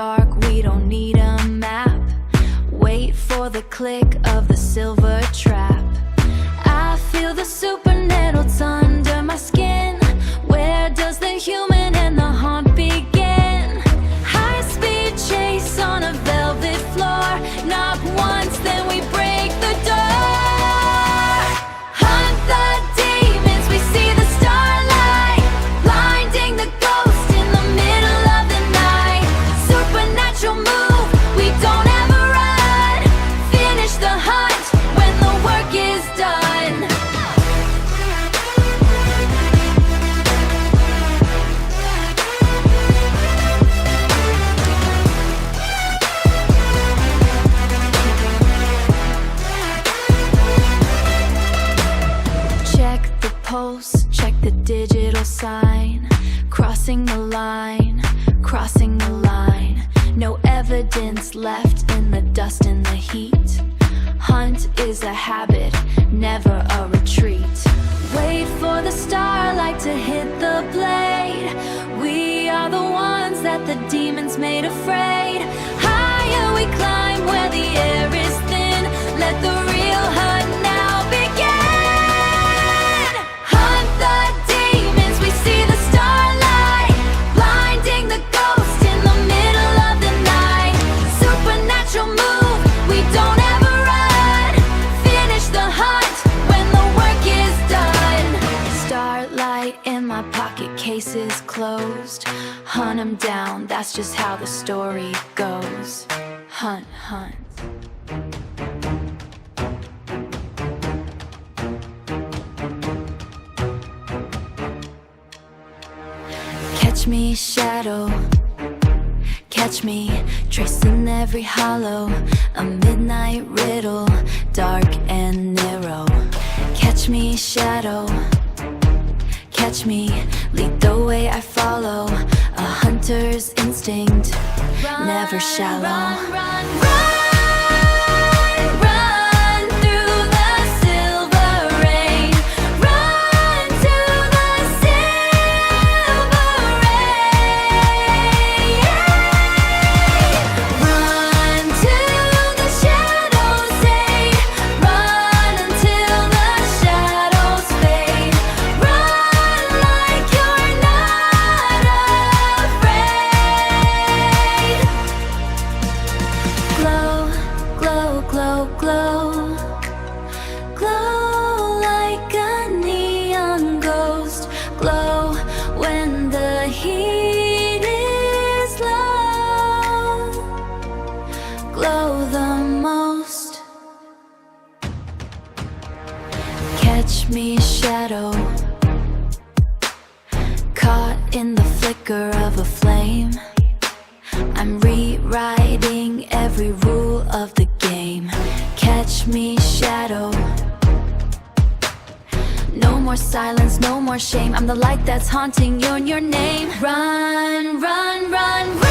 dark, we don't need a map. Wait for the click of the silver trap. I feel the supernails under my skin. Where does the human and the hunt begin? High-speed chase on a velvet floor. Knock once, then we break the door. Hunt the demons, we see the starlight, blinding the ghost in the middle of the night. Supernatural move, we don't ever run. Finish the hunt when the work is done. Check the pulse, check the digital sign. Crossing the line, crossing the line. No evidence left in the dust and the heat. Hunt is a habit, never a retreat. Wait for the starlight to hit the blade. We are the ones that the demons made afraid. Higher we climb where the air is thin. Let the real hunt now begin. Hunt the demons, we see the starlight, blinding the ghost in the middle of the night. Supernatural move, we don't ever run. Finish the hunt when the work is done. Starlight in my pocket, case is closed. Hunt 'em down, that's just how the story goes. Hunt, hunt. Catch me, shadow. Catch me, tracing every hollow. A midnight riddle, dark and narrow. Catch me, shadow. Catch me, lead the way I follow. A hunter's instinct, never shallow. Run, run, run. Catch me, shadow, caught in the flicker of a flame. I'm rewriting every rule of the game. Catch me, shadow. No more silence, no more shame. I'm the light that's haunting your name. Run, run, run, run.